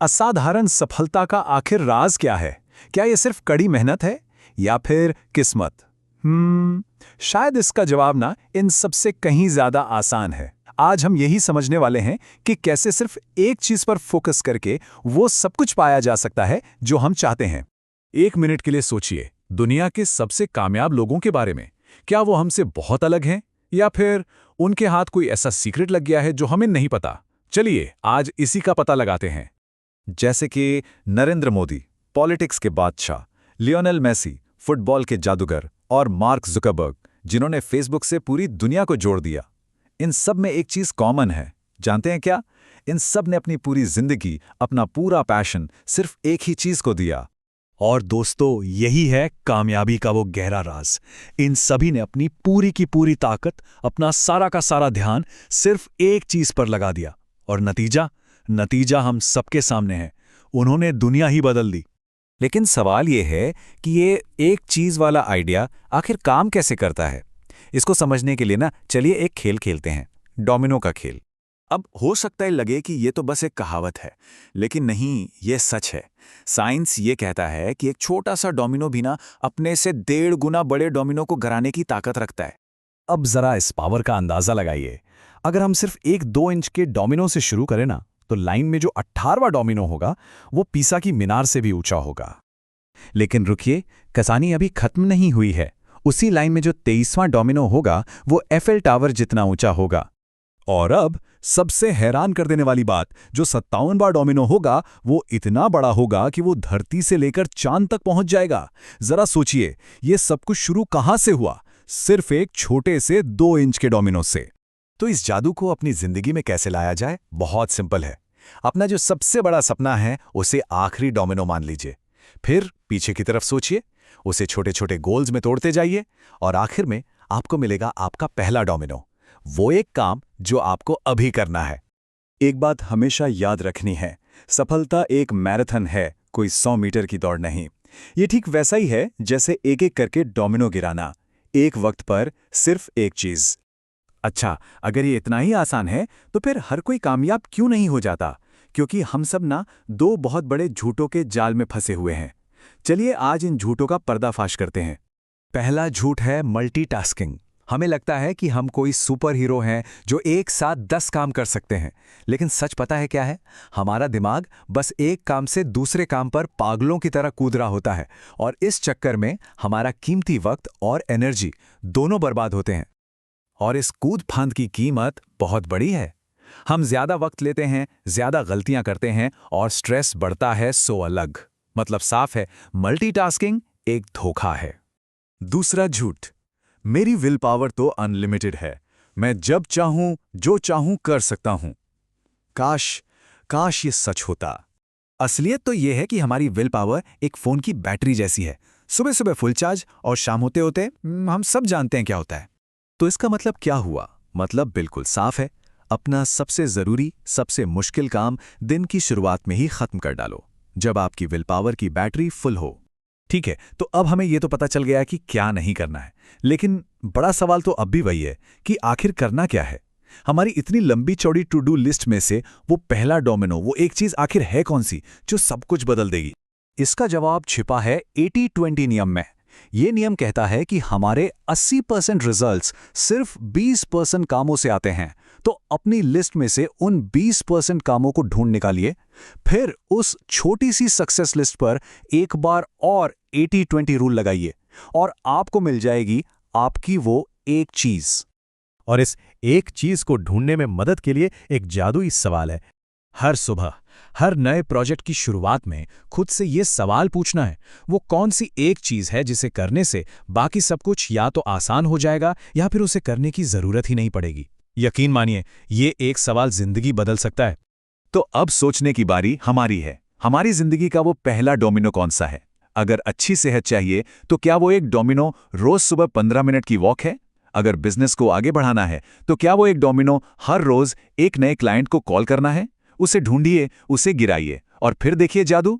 असाधारण सफलता का आखिर राज क्या है? क्या ये सिर्फ कड़ी मेहनत है या फिर किस्मत? शायद इसका जवाब ना इन सबसे कहीं ज्यादा आसान है। आज हम यही समझने वाले हैं कि कैसे सिर्फ एक चीज पर फोकस करके वो सब कुछ पाया जा सकता है जो हम चाहते हैं। 1 मिनट के लिए सोचिए, दुनिया के सबसे कामयाब लोगों के बारे में। क्या वो हमसे बहुत अलग हैं या फिर उनके हाथ कोई ऐसा सीक्रेट लग गया है जो हमें नहीं पता? चलिए आज इसी का पता लगाते हैं। जैसे कि नरेंद्र मोदी, पॉलिटिक्स के बादशाह, लियोनेल मेसी, फुटबॉल के जादूगर, और मार्क जुकरबर्ग, जिन्होंने फेसबुक से पूरी दुनिया को जोड़ दिया। इन सब में एक चीज कॉमन है, जानते हैं क्या? इन सब ने अपनी पूरी जिंदगी, अपना पूरा पैशन सिर्फ एक ही चीज को दिया। और दोस्तों, यही है कामयाबी का वो गहरा राज। इन सभी ने अपनी पूरी की पूरी ताकत, अपना सारा का सारा ध्यान सिर्फ एक चीज पर लगा दिया, और नतीजा हम सबके सामने है। उन्होंने दुनिया ही बदल दी। लेकिन सवाल ये है कि ये एक चीज वाला आइडिया आखिर काम कैसे करता है? इसको समझने के लिए ना चलिए एक खेल खेलते हैं, डोमिनो का खेल। अब हो सकता है लगे कि ये तो बस एक कहावत है, लेकिन नहीं, ये सच है। साइंस ये कहता है कि एक छोटा सा डोमिनो भी ना अपने से 1.5 गुना बड़े डोमिनो को गिराने की ताकत रखता है। अब जरा इस पावर का अंदाजा लगाइए। अगर हम सिर्फ 1-2 इंच के डोमिनो से शुरू करें ना, तो लाइन में जो 18वां डोमिनो होगा वो पीसा की मीनार से भी ऊंचा होगा। लेकिन रुकिए, कहानी अभी खत्म नहीं हुई है। उसी लाइन में जो 23वां डोमिनो होगा वो एफएल टावर जितना ऊंचा होगा। और अब सबसे हैरान कर देने वाली बात, जो 57वां डोमिनो होगा वो इतना बड़ा होगा कि वो धरती से लेकर चांद तक पहुंच जाएगा। जरा सोचिए, ये सब कुछ शुरू कहां से हुआ? सिर्फ एक छोटे से 2 इंच के डोमिनो से। तो इस जादू को अपनी जिंदगी में कैसे लाया जाए? बहुत सिंपल है। अपना जो सबसे बड़ा सपना है उसे आखिरी डोमिनो मान लीजिए। फिर पीछे की तरफ सोचिए, उसे छोटे छोटे गोल्स में तोड़ते जाइए, और आखिर में आपको मिलेगा आपका पहला डोमिनो। वो एक काम जो आपको अभी करना है। एक बात हमेशा याद रखनी है, सफलता एक मैराथन है, कोई 100 मीटर की दौड़ नहीं। ये ठीक वैसा ही है जैसे एक एक करके डोमिनो गिराना, एक वक्त पर सिर्फ एक चीज। अच्छा, अगर ये इतना ही आसान है तो फिर हर कोई कामयाब क्यों नहीं हो जाता? क्योंकि हम सब ना 2 बहुत बड़े झूठों के जाल में फंसे हुए हैं। चलिए आज इन झूठों का पर्दाफाश करते हैं। पहला झूठ है मल्टीटास्किंग। हमें लगता है कि हम कोई सुपर हीरो हैं जो एक साथ 10 काम कर सकते हैं, लेकिन सच पता है क्या है? हमारा दिमाग बस एक काम से दूसरे काम पर पागलों की तरह कूद रहा होता है, और इस चक्कर में हमारा कीमती वक्त और एनर्जी दोनों बर्बाद होते हैं। और इस कूद फांद की कीमत बहुत बड़ी है। हम ज्यादा वक्त लेते हैं, ज्यादा गलतियां करते हैं, और स्ट्रेस बढ़ता है सो अलग। मतलब साफ है, मल्टीटास्किंग एक धोखा है। दूसरा झूठ, मेरी विल पावर तो अनलिमिटेड है, मैं जब चाहूं जो चाहूं कर सकता हूं। काश ये सच होता। असलियत तो यह है कि हमारी विल पावर एक फोन की बैटरी जैसी है। सुबह सुबह फुल चार्ज और शाम होते होते हम सब जानते हैं क्या होता है। तो इसका मतलब क्या हुआ? मतलब बिल्कुल साफ है, अपना सबसे जरूरी, सबसे मुश्किल काम दिन की शुरुआत में ही खत्म कर डालो, जब आपकी विल पावर की बैटरी फुल हो। ठीक है, तो अब हमें यह तो पता चल गया कि क्या नहीं करना है, लेकिन बड़ा सवाल तो अब भी वही है कि आखिर करना क्या है? हमारी इतनी लंबी चौड़ी टू डू लिस्ट में से वो पहला डोमिनो, वो एक चीज आखिर है कौन सी जो सब कुछ बदल देगी? इसका जवाब छिपा है 80-20 नियम में। ये नियम कहता है कि हमारे 80% रिजल्ट्स सिर्फ 20% कामों से आते हैं। तो अपनी लिस्ट में से उन 20% कामों को ढूंढ निकालिए, फिर उस छोटी सी सक्सेस लिस्ट पर एक बार और 80-20 रूल लगाइए, और आपको मिल जाएगी आपकी वो एक चीज। और इस एक चीज को ढूंढने में मदद के लिए एक जादुई सवाल है। हर सुबह, हर नए प्रोजेक्ट की शुरुआत में खुद से ये सवाल पूछना है, वो कौन सी एक चीज है जिसे करने से बाकी सब कुछ या तो आसान हो जाएगा या फिर उसे करने की जरूरत ही नहीं पड़ेगी। यकीन मानिए, ये एक सवाल जिंदगी बदल सकता है। तो अब सोचने की बारी हमारी है। हमारी जिंदगी का वो पहला डोमिनो कौन सा है? अगर अच्छी सेहत चाहिए तो क्या वो एक डोमिनो रोज सुबह 15 मिनट की वॉक है? अगर बिजनेस को आगे बढ़ाना है तो क्या वो एक डोमिनो हर रोज एक नए क्लाइंट को कॉल करना है? उसे ढूंढिए, उसे गिराइए, और फिर देखिए जादू।